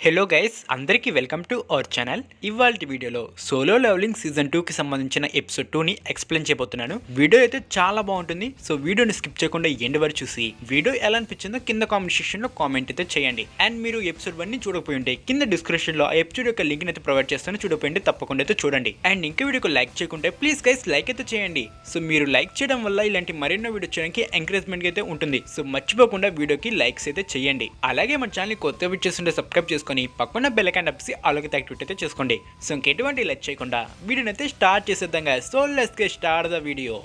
Hello guys, అందరికీ welcome to our channel. ఇవాళ వీడియోలో సోలో లెవెలింగ్ సీజన్ 2కి సంబంధించిన ఎపిసోడ్ 2ని ఎక్స్ప్లెయిన్ చేయబోతున్నాను. వీడియో అయితే చాలా బాగుంటుంది, సో వీడియోని స్కిప్ చేయకుండా ఎండ్ వరకు చూసి వీడియో ఎలా అనిపించిందో కింద కామెంట్ సెక్షన్లో కామెంట్ అయితే చేయండి. అండ్ మీరు ఎపిసోడ్ 1ని చూడకపోయి ఉంటే కింద డిస్క్రిప్షన్లో ఆ ఎపిసోడ్ యొక్క లింక్ అయితే ప్రొవైడ్ చేస్తాను, చూడకపోయింటే తప్పకుండా అయితే చూడండి. అండ్ ఇంకా వీడియోకి లైక్ చేయకుంటే ప్లీజ్ గైస్ లైక్ అయితే చేయండి. సో మీరు లైక్ చేయడం వల్ల ఇలాంటి మరెన్నో వీడియో చేయడానికి ఎంకరేజ్మెంట్ అయితే ఉంటుంది. సో మర్చిపోకుండా వీడియోకి లైక్స్ అయితే చేయండి. అలాగే మన ఛానల్ కొత్త వీడియో చేస్తుంటే సబ్స్క్రైబ్ చేసుకొని పక్కన బెల్ ఐకాన్ నొక్కి ఆల్కి యాక్టివేట్ అయితే చేసుకోండి. సో ఇంకెటువంటి లైక్ చేయకుండా వీడియోని అయితే స్టార్ట్ చేసేద్దాం. So let's get start the video.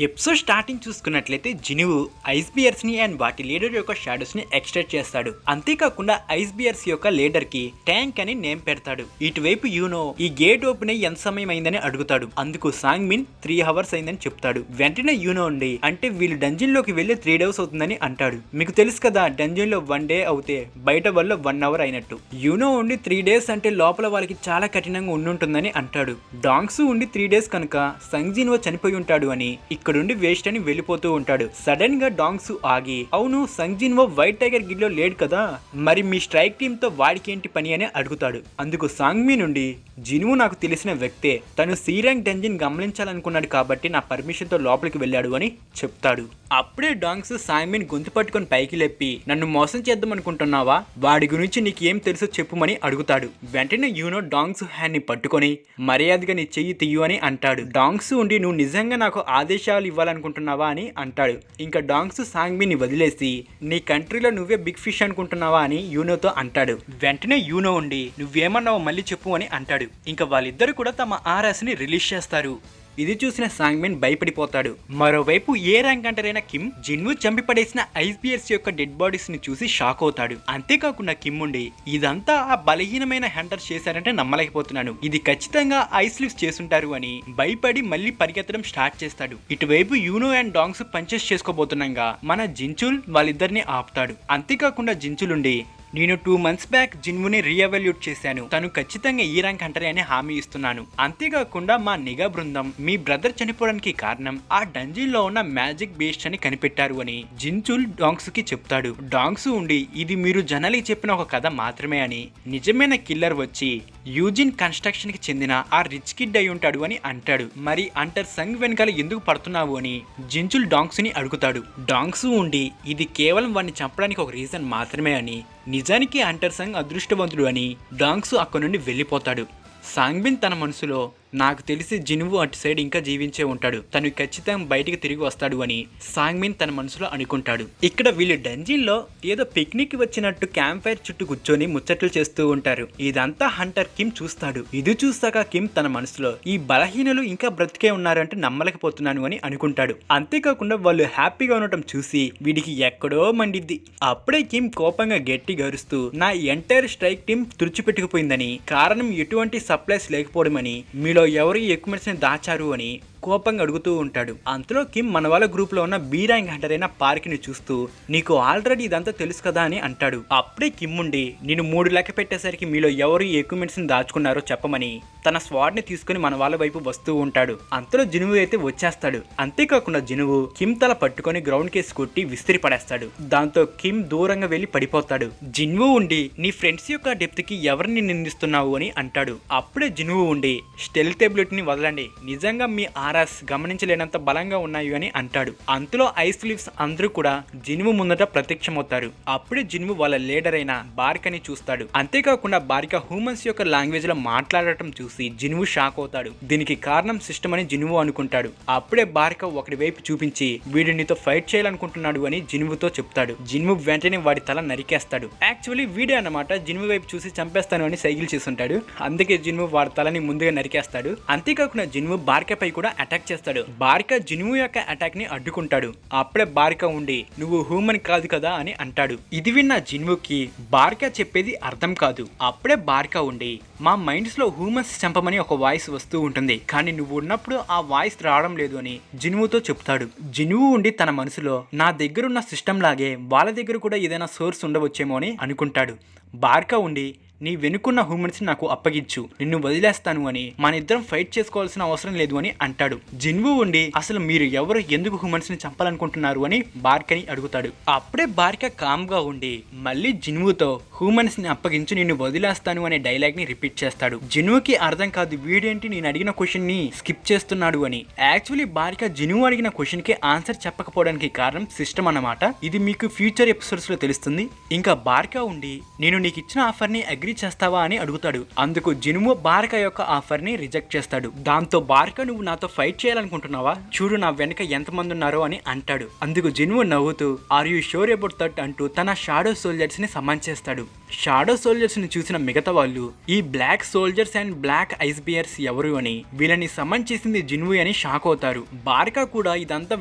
Episode starting చూసుకున్నట్లయితే జినువు ఐస్ బియర్స్ ని అండ్ వాటి లీడర్ యొక్క షాడోస్ ని ఎక్స్ట్రాక్ట్ చేస్తాడు. అంతేకాకుండా ఐస్ బియర్స్ యొక్క లీడర్ కి ట్యాంక్ అని నేమ్ పెడతాడు. ఇటువైపు యూనో ఈ గేట్ ఓపెన్ అయ్యి ఎంత సమయం అయిందని అడుగుతాడు. అందుకు సాంగ్మిన్ 3 hours అయిందని చెప్తాడు. వెంటనే యూనో ఉండి అంటే వీళ్ళు డంజన్ లోకి వెళ్లి 3 days అవుతుందని అంటాడు. మీకు తెలుసు కదా, డంజన్ లో 1 day అవుతే బయట వల్ల 1 hour అయినట్టు. యూనో ఉండి 3 days అంటే లోపల వాళ్ళకి చాలా కఠినంగా ఉండుంటుందని అంటాడు. డాంగ్స్ ఉండి 3 days కనుక సంగ్జిన్వో చనిపోయి ఉంటాడు అని ఇక్కడుండి వేస్ట్ అని వెళ్ళిపోతూ ఉంటాడు. సడన్ గా డాంగ్స్ ఆగి, అవును సంగ్జిన్వో వైట్ టైగర్ గిడ్ లో లేడు కదా, మరి మీ స్ట్రైక్ టీమ్ తో వాడికి ఏంటి పని అని అడుగుతాడు. అందుకు సాంగ్మి నుండి జినువు నాకు తెలిసిన వ్యక్తే, తను సి ర్యాంక్ డంజన్ గమనించాలనుకున్నాడు కాబట్టి నా పర్మిషన్ తో లోపలికి వెళ్ళాడు అని చెప్తాడు. అప్పుడే డాంగ్స్ సాంగ్మిన్ గొంతు పట్టుకొని పైకి లేపి, నన్ను మోసం చేద్దాం అనుకుంటున్నావా, వాడి గురించి నీకు ఏం తెలుసో చెప్పుమని అడుగుతాడు. వెంటనే యూనో డాంగ్స్ హ్యాండ్ ని పట్టుకొని మర్యాదగా నీ చెయ్యి తీయు అని అంటాడు. డాంగ్స్ ఉండి నువ్వు నిజంగా నాకు ఆదేశాలు ఇవ్వాలనుకుంటున్నావా అని అంటాడు. ఇంకా డాంగ్స్ సాంగ్మిని వదిలేసి నీ కంట్రీలో నువ్వే బిగ్ ఫిష్ అనుకుంటున్నావా అని యూనోతో అంటాడు. వెంటనే యూనో ఉండి నువ్వేమన్నావో మళ్ళీ చెప్పు అని అంటాడు. ఇంకా వాళ్ళిద్దరు కూడా తమ ఆర్ఎస్ ని రిలీజ్ చేస్తారు. ఇది చూసిన సాంగ్మిన్ భయపడిపోతాడు. మరోవైపు ఏ ర్యాంక్ అంటారైన కిమ్ జిన్వు చంపి పడేసిన ఐస్ బియర్స్ యొక్క డెడ్ బాడీస్ ని చూసి షాక్ అవుతాడు. అంతేకాకుండా కిమ్ ఉండి ఇదంతా ఆ బలహీనమైన హంటర్స్ చేశారంటే నమ్మలేకపోతున్నాను, ఇది ఖచ్చితంగా ఐస్ లిఫ్ట్స్ చేసుంటారు అని భయపడి మళ్ళీ పరిగెత్తడం స్టార్ట్ చేస్తాడు. ఇటువైపు యూనో అండ్ డాంగ్స్ పంచెస్ చేసుకోబోతున్నాగా మన జించుల్ వాళ్ళిద్దరిని ఆపుతాడు. అంతేకాకుండా జించులుండి నేను 2 months బ్యాక్ జిన్వుని రీఎవాల్యూట్ చేశాను, తను ఖచ్చితంగా ఈ ర్యాంక్ అంటారే అని హామీ ఇస్తున్నాను. అంతేకాకుండా మా నిఘా బృందం మీ బ్రదర్ చనిపోవడానికి కారణం ఆ డంజన్ లో ఉన్న మ్యాజిక్ బేస్ట్ అని కనిపెట్టారు అని జించుల్ డాంగ్స్ కి చెప్తాడు. డాంగ్స్ ఉండి ఇది మీరు జనాలకి చెప్పిన ఒక కథ మాత్రమే అని, నిజమైన కిల్లర్ వచ్చి యూజిన్ కన్స్ట్రక్షన్ కి చెందిన ఆ రిచ్ కిడ్ అయి ఉంటాడు అని అంటాడు. మరి అంటర్ సంగ్ వెనకాల ఎందుకు పడుతున్నావు అని జించుల్ డాంగ్స్ ని అడుగుతాడు. డాంగ్స్ ఉండి ఇది కేవలం వాడిని చంపడానికి ఒక రీజన్ మాత్రమే అని, నిజానికి అంటర్ సంగ్ అదృష్టవంతుడు అని డాంగ్స్ అక్కడి నుండి వెళ్ళిపోతాడు. సాంగ్బిన్ తన మనసులో నాకు తెలిసి జినువు అటు సైడ్ ఇంకా జీవించే ఉంటాడు, తను ఖచ్చితంగా బయటికి తిరిగి వస్తాడు అని సాంగ్మిన్ తన మనసులో అనుకుంటాడు. ఇక్కడ వీళ్ళు డంజిన్ లో ఏదో పిక్నిక్ వచ్చినట్టు క్యాంప్ ఫైర్ చుట్టూ కూర్చొని ముచ్చట్లు చేస్తూ ఉంటారు. ఇదంతా హంటర్ కిమ్ చూస్తాడు. ఇది చూస్తాక కిమ్ తన మనసులో ఈ బలహీనలు ఇంకా బ్రతికే ఉన్నారంటే నమ్మలేకపోతున్నాను అని అనుకుంటాడు. అంతేకాకుండా వాళ్ళు హ్యాపీగా ఉండటం చూసి వీడికి ఎక్కడో మండిద్ది. అప్పుడే కిమ్ కోపంగా గట్టిగా అరుస్తూ నా ఎంటైర్ స్ట్రైక్ టీం తుడిచిపెట్టుకుపోయిందని, కారణం ఎటువంటి సప్లైస్ లేకపోవడమని, మీలో ఎవరు ఎక్విప్మెంట్స్ ని దాచారు అని కోపంగా అడుగుతూ ఉంటాడు. అంతలో కిమ్ మన వాళ్ళ గ్రూప్ లో ఉన్న బీ ర్యాంక్ హంటర్ అయిన పార్క్ ని చూస్తూ నీకు ఆల్రెడీ ఇదంతా తెలుసు కదా అని అంటాడు. అప్పుడే కిమ్ ఉండి నేను 3 లెక్క పెట్టేసరికి మీలో ఎవరు ఎక్విప్మెంట్స్ ని దాచుకున్నారో చెప్పమని తన స్వాడ్ ని తీసుకుని మన వాళ్ళ వైపు వస్తూ ఉంటాడు. అంతలో జినువు అయితే వచ్చేస్తాడు. అంతేకాకుండా జినువు కిమ్ తల పట్టుకొని గ్రౌండ్ కేసి కొట్టి విసిరి పడేస్తాడు. దాంతో కిమ్ దూరంగా వెళ్లి పడిపోతాడు. జినువు ఉండి నీ ఫ్రెండ్స్ యొక్క డెప్త్ కి ఎవరిని నిందిస్తున్నావు అని అంటాడు. అప్పుడే జినువు ఉండి స్టెల్త్ ఎబిలిటీని వదలండి, నిజంగా మీ ఆర్ఎస్ గమనించలేనంత బలంగా ఉన్నాయి అని అంటాడు. అంతలో ఐస్ లిఫ్ట్స్ అందరూ కూడా జినువు ముందట ప్రత్యక్షమవుతారు. అప్పుడే జినువు వాళ్ళ లీడర్ అయిన బార్కని చూస్తాడు. అంతేకాకుండా బార్క హ్యూమన్స్ యొక్క లాంగ్వేజ్ లో మాట్లాడటం చూసి జినువు షాక్ అవుతాడు. దీనికి కారణం సిస్టమ్ అని జినువు అనుకుంటాడు. అప్పుడే బార్క ఒకటి వైపు చూపించి వీడు నీతో ఫైట్ చేయాలనుకుంటున్నాడు అని జినువుతో చెప్తాడు. జినువు వెంటనే వాడి తల నరికేస్తాడు. యాక్చువల్లీ వీడే అన్నమాట జినువు వైపు చూసి చంపేస్తాను అని సైకిల్ చేస్తుంటాడు. అందుకే జినువు వాడి తలని ముందుగా నరికేస్తాడు. అంతేకాకుండా జినువు బార్కపై కూడా అటాక్ చేస్తాడు. బార్క జినువు యొక్క అటాక్ ని అడ్డుకుంటాడు. అప్పుడే బార్క ఉండి నువ్వు హ్యూమన్ కాదు కదా అని అంటాడు. ఇది విన్న జినువుకి బార్క చెప్పేది అర్థం కాదు. అప్పుడే బార్క ఉండి మా మైండ్స్ లో హ్యూమన్స్ చంపమని ఒక వాయిస్ వస్తూ ఉంటుంది, కానీ నువ్వు ఉన్నప్పుడు ఆ వాయిస్ రావడం లేదు అని జినువుతో చెప్తాడు. జినువు ఉండి తన మనసులో నా దగ్గరున్న సిస్టమ్ లాగే వాళ్ళ దగ్గర కూడా ఏదైనా సోర్స్ ఉండవచ్చేమో అని అనుకుంటాడు. బార్క ఉండి నీ వెనుకున్న హ్యూమన్స్ నాకు అప్పగించు, నిన్ను వదిలేస్తాను అని, మన ఇద్దరం ఫైట్ చేసుకోవాల్సిన అవసరం లేదు అని అంటాడు. జిన్వు ఉండి అసలు మీరు ఎవరు, ఎందుకు హ్యూమన్స్ ని చంపాలనుకుంటున్నారు అని బార్కని అడుగుతాడు. అప్పుడే బార్క కామ్ గా ఉండి మళ్ళీ జిన్వుతో హ్యూమన్స్ ని అప్పగించు, నిన్ను వదిలేస్తాను అనే డైలాగ్ ని రిపీట్ చేస్తాడు. జిన్వుకి అర్థం కాదు వీడేంటి నేను అడిగిన క్వశ్చన్ ని స్కిప్ చేస్తున్నాడు అని. యాక్చువల్లీ బార్క జిన్వు అడిగిన క్వశ్చన్ కి ఆన్సర్ చెప్పకపోవడానికి కారణం సిస్టమ్ అన్నమాట. ఇది మీకు ఫ్యూచర్ ఎపిసోడ్స్ లో తెలుస్తుంది. ఇంకా బార్క ఉండి నేను నీకు ఇచ్చిన ఆఫర్ ని అగ్రీ చేస్తావా అని అడుగుతాడు. అందుకు జిన్వు బార్క యొక్క ఆఫర్ ని రిజెక్ట్ చేస్తాడు. దాంతో బార్క నువ్వు నాతో ఫైట్ చేయాలనుకుంటున్నావా, చూడు నా వెనక ఎంతమంది ఉన్నారో అని అంటాడు. అందుకు జిన్వు నవ్వుతూ are you sure about that అంటూ తన షాడో సోల్జర్స్ ని సమాన్ చేస్తాడు. షాడో సోల్జర్స్ ని చూసిన మిగతా వాళ్ళు ఈ black soldiers and black ice bears ఎవరు అని, వీళ్ళని సమన్ చేసింది జిన్వు అని షాక్ అవుతారు. బార్కా కూడా ఇదంతా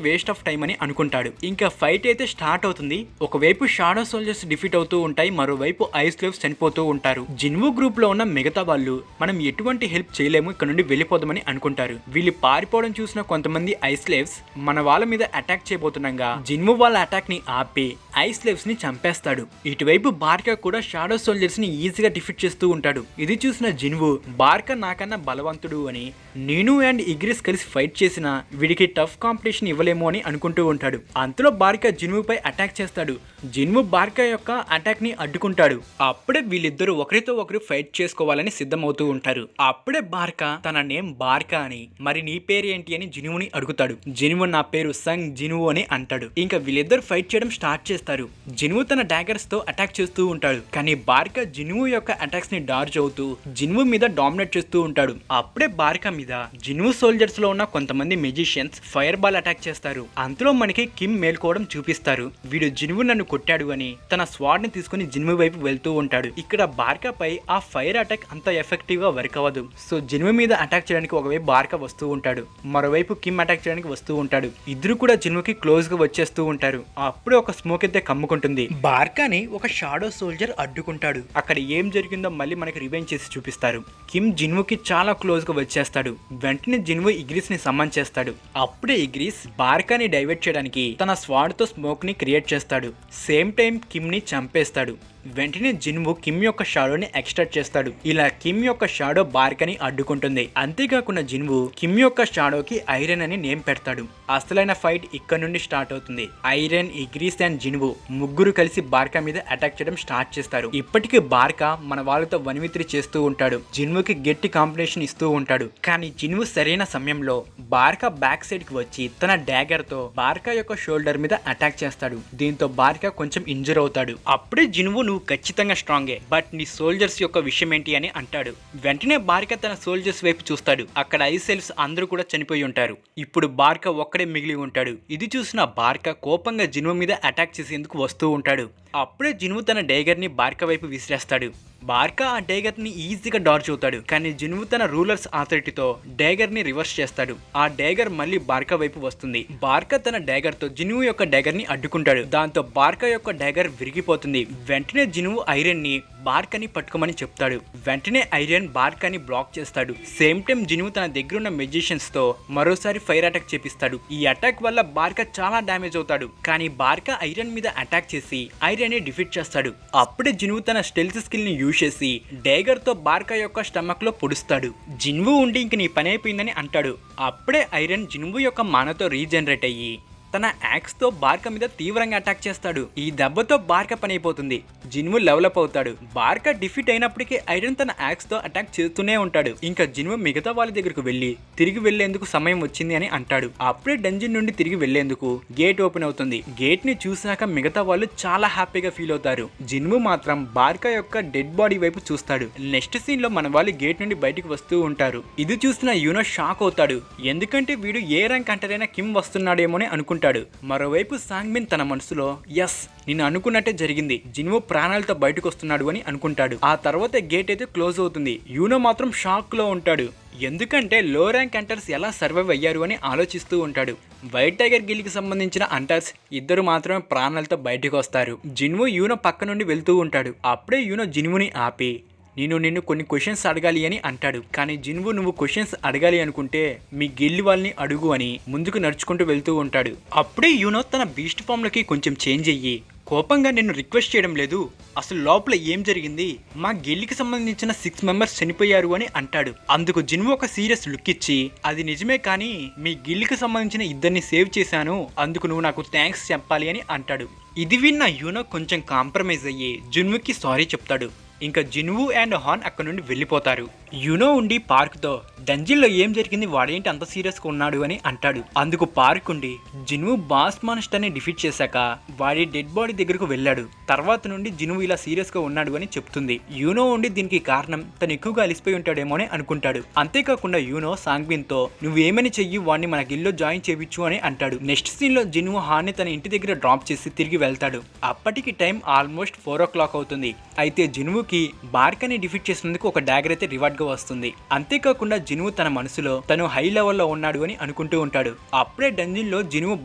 వేస్ట్ ఆఫ్ టైం అని అనుకుంటాడు. ఇంకా ఫైట్ అయితే స్టార్ట్ అవుతుంది. ఒకవైపు షాడో సోల్జర్స్ డిఫీట్ అవుతూ ఉంటాయి, మరోవైపు ఐస్ స్లేవ్స్ చనిపోతూ ఉంటారు. జిన్వు గ్రూప్ లో ఉన్న మిగతా వాళ్ళు మనం ఎటువంటి హెల్ప్ చేయలేము, ఇక్కడ నుండి వెళ్ళిపోదామని అనుకుంటారు. వీళ్ళు పారిపోవడం చూసిన కొంతమంది ఐస్ స్లేవ్స్ మన వాళ్ళ మీద అటాక్ చేయబోతుండగా జిన్వు వాళ్ళ అటాక్ ని ఆపి ఐస్ స్లేవ్స్ ని చంపేస్తాడు. ఇటువైపు బార్కా కూడా షాడో సోల్జర్స్ ని ఈజీగా డిఫీట్ చేస్తూ ఉంటాడు. ఇది చూసిన జిన్వు బార్కా నాకన్నా బలవంతుడు అని, నేను అండ్ ఇగ్రిస్ కలిసి ఫైట్ చేసిన వీడికి టఫ్ కాంపిటీషన్ ఇవ్వలేము అని అనుకుంటూ ఉంటాడు. అంతలో బార్కా జిన్వు పై అటాక్ చేస్తాడు. జిన్వు బార్కా యొక్క అటాక్ ని అడ్డుకుంటాడు. అప్పుడే వీళ్ళిద్దరూ ఒకరితో ఒకరు ఫైట్ చేసుకోవాలని సిద్ధమవుతూ ఉంటారు. అప్పుడే బార్కా తన నేమ్ బార్కా అని, మరి నీ పేరు ఏంటి అని జిన్వుని అడుగుతాడు. జిన్వు నా పేరు సంగ్ జిన్వు అని అంటాడు. ఇంకా వీళ్ళిద్దరు ఫైట్ చేయడం స్టార్ట్ చేస్తారు. జిన్వు తన డాగర్స్ తో అటాక్ చేస్తూ ఉంటాడు. కానీ బార్కా జిన్వు యొక్క అటాక్స్ ని డార్జ్ అవుతూ జిన్వు మీద డామినేట్ చేస్తూ ఉంటాడు. అప్పుడే బార్కా మీద జిన్వు సోల్జర్స్ లో ఉన్న కొంతమంది మెజిషియన్స్ ఫైర్ బాల్ అటాక్ చేస్తారు. అంతలో మనకి కిమ్ మేల్కోవడం చూపిస్తారు. వీడు జిన్వు నన్ను కొట్టాడు అని తన స్వాడ్ ని తీసుకుని జిన్వు వైపు వెళ్తూ ఉంటాడు. ఇక్కడ బార్కా పై ఆ ఫైర్ అటాక్ అంత ఎఫెక్టివ్ గా వర్క్ అవ్వదు. సో జిన్వు మీద అటాక్ చేయడానికి ఒకవైపు బార్కా వస్తూ ఉంటాడు, మరోవైపు కిమ్ అటాక్ చేయడానికి వస్తూ ఉంటాడు. ఇద్దరు కూడా జిన్వుకి క్లోజ్ గా వచ్చేస్తూ ఉంటారు. అప్పుడే ఒక స్మోక్ అయితే కమ్ముకుంటుంది. బార్కాని ఒక షాడో సోల్జర్ అడ్డుకుంటాడు. అక్కడ ఏం జరిగిందో మళ్ళీ మనకి రివెంజ్ చేసి చూపిస్తారు. కిమ్ జిన్వుకి చాలా క్లోజ్ గా వచ్చేస్తాడు. వెంటనే జిన్వు ఇగ్రిస్ ని సమ్మన్ చేస్తాడు. అప్పుడే ఇగ్రిస్ బార్కాని డైవర్ట్ చేయడానికి తన స్వాడ్ తో స్మోక్ ని క్రియేట్ చేస్తాడు. సేమ్ టైం కిమ్ ని చంపేస్తాడు. వెంటనే జిన్వు కిమ్ యొక్క షాడోని ఎక్స్ట్రాక్ట్ చేస్తాడు. ఇలా కిమ్ యొక్క షాడో బార్కాని అడ్డుకుంటుంది. అంతేకాకుండా జిన్వు కిమ్ యొక్క షాడోకి ఐరన్ అని నేమ్ పెడతాడు. అసలైన ఫైట్ ఇక్కడ నుండి స్టార్ట్ అవుతుంది. ఐరన్, ఇగ్రిస్ అండ్ జిన్వు ముగ్గురు కలిసి బార్కా మీద అటాక్ చేయడం స్టార్ట్ చేస్తారు. ఇప్పటికీ బార్కా మన వాళ్ళతో 1v3 చేస్తూ ఉంటాడు. జిన్వుకి గట్టి కాంపిటీషన్ ఇస్తూ ఉంటాడు. కానీ జిన్వు సరైన సమయంలో బార్కా బ్యాక్ సైడ్ కి వచ్చి తన డాగర్ తో బార్కా యొక్క షోల్డర్ మీద అటాక్ చేస్తాడు. దీంతో బార్కా కొంచెం ఇంజర్ అవుతాడు. అప్పుడే జిన్వు నువ్వు ఖచ్చితంగా స్ట్రాంగే, బట్ నీ సోల్జర్స్ యొక్క విషయం ఏంటి అని అంటాడు. వెంటనే బార్కా తన సోల్జర్స్ వైపు చూస్తాడు. అక్కడ ఐస్ సెల్స్ అందరూ కూడా చనిపోయి ఉంటారు. ఇప్పుడు బార్కా ఒక్కడే మిగిలి ఉంటాడు. ఇది చూసిన బార్కా కోపంగా జిన్వు మీద అటాక్ చేసేందుకు వస్తూ ఉంటాడు. అప్పుడే జిన్వు తన డైగర్ ని బార్కా వైపు విసిరేస్తాడు. బార్కా ఆ డైగర్ ని ఈజీగా డార్జ్ అవుతాడు. కానీ జిన్వు తన రూలర్స్ ఆథారిటీతో డైగర్ ని రివర్స్ చేస్తాడు. ఆ డైగర్ మళ్ళీ బార్కా వైపు వస్తుంది. బార్కా తన డైగర్ తో జిన్వు యొక్క డైగర్ ని అడ్డుకుంటాడు. దాంతో బార్కా యొక్క డైగర్ విరిగిపోతుంది. వెంటనే జిన్వు ఐరన్ ని బార్కాని పట్టుకోమని చెప్తాడు. వెంటనే ఐరన్ బార్కాని బ్లాక్ చేస్తాడు. సేమ్ టైం జిన్వు తన దగ్గర ఉన్న మెజిషియన్స్ తో మరోసారి ఫైర్ అటాక్ చేపిస్తాడు. ఈ అటాక్ వల్ల బార్కా చాలా డ్యామేజ్ అవుతాడు. కానీ బార్కా ఐరన్ మీద అటాక్ చేసి ఐరన్ ని డిఫీట్ చేస్తాడు. అప్పుడే జిన్వు తన స్టెల్త్ స్కిల్ ని యూజ్ చేసి డైగర్ తో బార్కా యొక్క స్టమక్ లో పొడుస్తాడు. జిన్వు ఉండి ఇంక నీ పని అయిపోయిందని అంటాడు. అప్పుడే ఐరన్ జిన్వు యొక్క మానతో రీజనరేట్ అయ్యి తన యాక్స్ తో బార్కా మీద తీవ్రంగా అటాక్ చేస్తాడు. ఈ దెబ్బతో బార్కా పని అయిపోతుంది. జిన్వు లెవలప్ అవుతాడు. బార్కా డిఫీట్ అయినప్పటికీ ఐరన్ తన యాక్స్ తో అటాక్ చేస్తూనే ఉంటాడు. ఇంకా జిన్వు మిగతా వాళ్ళ దగ్గరకు వెళ్లి తిరిగి వెళ్లేందుకు సమయం వచ్చింది అని అంటాడు. అప్పుడే డంజన్ నుండి తిరిగి వెళ్లేందుకు గేట్ ఓపెన్ అవుతుంది. గేట్ ని చూసాక మిగతా వాళ్ళు చాలా హ్యాపీగా ఫీల్ అవుతారు. జిన్వు మాత్రం బార్కా యొక్క డెడ్ బాడీ వైపు చూస్తాడు. నెక్స్ట్ సీన్ లో మన వాళ్ళు గేట్ నుండి బయటికి వస్తూ ఉంటారు. ఇది చూసిన యూనో షాక్ అవుతాడు. ఎందుకంటే వీడు ఏ ర్యాంక్ అంటారైనా కిమ్ వస్తున్నాడేమో అని అనుకుంటాడు. మరోవైపు సాంగ్మిన్ తన మనసులో ఎస్ నేను అనుకున్నట్టే జరిగింది, జిన్వు ప్రాణాలతో బయటకు వస్తున్నాడు అని అనుకుంటాడు. ఆ తర్వాత గేట్ అయితే క్లోజ్ అవుతుంది. యూనో మాత్రం షాక్ లో ఉంటాడు. ఎందుకంటే లో ర్యాంక్ అంటర్స్ ఎలా సర్వైవ్ అయ్యారు అని ఆలోచిస్తూ ఉంటాడు. వైట్ టైగర్ గిల్కి సంబంధించిన అంటర్స్ ఇద్దరు మాత్రమే ప్రాణాలతో బయటకు వస్తారు. జిన్వు యూనో పక్క నుండి వెళ్తూ ఉంటాడు. అప్పుడే యూనో జిన్వుని ఆపి నేను నిన్ను కొన్ని క్వశ్చన్స్ అడగాలి అని అంటాడు. కానీ జిన్వు నువ్వు క్వశ్చన్స్ అడగాలి అనుకుంటే మీ గిల్డ్ వాళ్ళని అడుగు అని ముందుకు నడుచుకుంటూ వెళ్తూ ఉంటాడు. అప్పుడే యూనో తన బీస్ట్ ఫామ్ లోకి కొంచెం చేంజ్ అయ్యి కోపంగా నిన్ను రిక్వెస్ట్ చేయడం లేదు, అసలు లోపల ఏం జరిగింది, మా గిల్లికి సంబంధించిన 6 మెంబర్స్ చనిపోయారు అని అంటాడు. అందుకు జిన్వు ఒక సీరియస్ లుక్ ఇచ్చి, అది నిజమే కానీ మీ గిల్లికి సంబంధించిన ఇద్దరిని సేవ్ చేశాను, అందుకు నువ్వు నాకు థ్యాంక్స్ చెప్పాలి అని అంటాడు. ఇది విన్న యూనో కొంచెం కాంప్రమైజ్ అయ్యి జిన్వుకి సారీ చెప్తాడు. ఇంకా జిన్వు అండ్ హాన్ అక్కడ నుండి వెళ్ళిపోతారు. యూనో ఉండి పార్క్తో డంజిన్లో ఏం జరిగింది, వాడేంటి అంత సీరియస్గా ఉన్నాడు అని అంటాడు. అందుకు పార్క్ ఉండి జిన్వు బాస్ మాన్స్టర్ని డిఫీట్ చేశాక వాడి డెడ్ బాడీ దగ్గరకు వెళ్ళాడు, తర్వాత నుండి జిన్వు ఇలా సీరియస్గా ఉన్నాడు అని చెప్తుంది. యూనో ఉండి దీనికి కారణం తను ఎక్కువగా అలిసిపోయి ఉంటాడేమో అని అనుకుంటాడు. అంతేకాకుండా యూనో సాంగ్బిన్తో నువ్వేమని చెయ్యి, వాడిని మన గిల్లో జాయిన్ చేయించు అని అంటాడు. నెక్స్ట్ సీన్లో జిన్వు హాన్ని తన ఇంటి దగ్గర డ్రాప్ చేసి తిరిగి వెళ్తాడు. అప్పటికి టైం ఆల్మోస్ట్ 4 o'clock అవుతుంది. అయితే జిన్వుకి బార్కని డిఫీట్ చేసినందుకు ఒక డాగర్ అయితే రివార్డ్ గా వస్తుంది. అంతేకాకుండా జిన్వు తన మనసులో తను హై లెవెల్లో ఉన్నాడు అని అనుకుంటూ ఉంటాడు. అప్పుడే డంజిన్ లో జిన్వు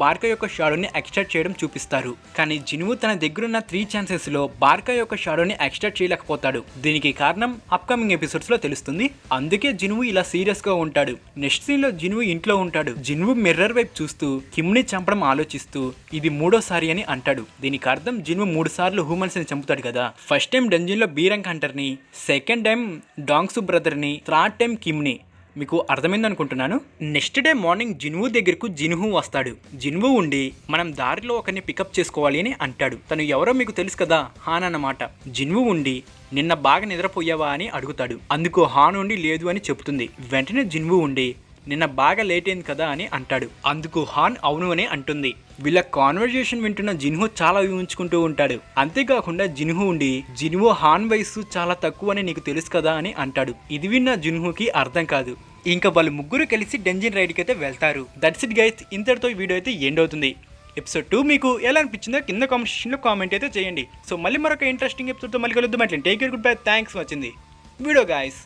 బార్కా యొక్క షాడోని ఎక్స్ట్రాక్ట్ చేయడం చూపిస్తారు. కానీ జిన్వు తన దగ్గరున్న 3 ఛాన్సెస్ లో బార్కా యొక్క షాడోని ఎక్స్ట్రాక్ట్ చేయలేకపోతాడు. దీనికి కారణం అప్కమింగ్ ఎపిసోడ్స్ లో తెలుస్తుంది. అందుకే జిన్వు ఇలా సీరియస్ గా ఉంటాడు. నెక్స్ట్ సీన్ లో జిన్వు ఇంట్లో ఉంటాడు. జిన్వు మిర్రర్ వైపు చూస్తూ కిమ్ని చంపడం ఆలోచిస్తూ ఇది 3వసారి అని అంటాడు. దీనికి అర్థం జిన్వు 3 సార్లు హ్యూమన్స్ ని చంపుతాడు కదా. ఫస్ట్ టైం డంజిన్ లో బీరంగ్ హంటర్ని, సెకండ్ టైం డాంగ్సు బ్రదర్ని, థర్డ్ టైం కిమ్ని. మీకు అర్థమైంది అనుకుంటున్నాను. నెక్స్ట్ డే మార్నింగ్ జిన్వు దగ్గరకు జిన్హు వస్తాడు. జిన్వు ఉండి మనం దారిలో ఒకరిని పికప్ చేసుకోవాలి అని అంటాడు. తను ఎవరో మీకు తెలుసు కదా, హాన్ అన్నమాట. జిన్వు ఉండి నిన్న బాగా నిద్రపోయావా అని అడుగుతాడు. అందుకు హాన్ ఉండి లేదు అని చెప్తుంది. వెంటనే జిన్వు ఉండి నిన్న బాగా లేట్ అయింది కదా అని అంటాడు. అందుకు హాన్ అవును అని అంటుంది. వీళ్ళ కాన్వర్జేషన్ వింటున్న జిన్హు చాలా ఊహించుకుంటూ ఉంటాడు. అంతేకాకుండా జిన్హు ఉండి జిన్హు హాన్ వయసు చాలా తక్కువ అని నీకు తెలుసు కదా అని అంటాడు. ఇది విన్న జిన్హుకి అర్థం కాదు. ఇంకా వాళ్ళు ముగ్గురు కలిసి డంజిన్ రైడ్కి అయితే వెళ్తారు. దట్స్ ఇట్ గైస్, ఇంతటితో ఈ వీడియో అయితే ఎండ్ అవుతుంది. ఎపిసోడ్ 2 మీకు ఎలా అనిపించిందో కింద కామెంట్ సెక్షన్లో కామెంట్ అయితే చేయండి. సో మళ్ళీ మరొక ఇంట్రెస్టింగ్ ఎపిసోడ్తో మళ్ళీ కలుద్దాం. అట్లా take care, good bye, thanks for watching the video guys.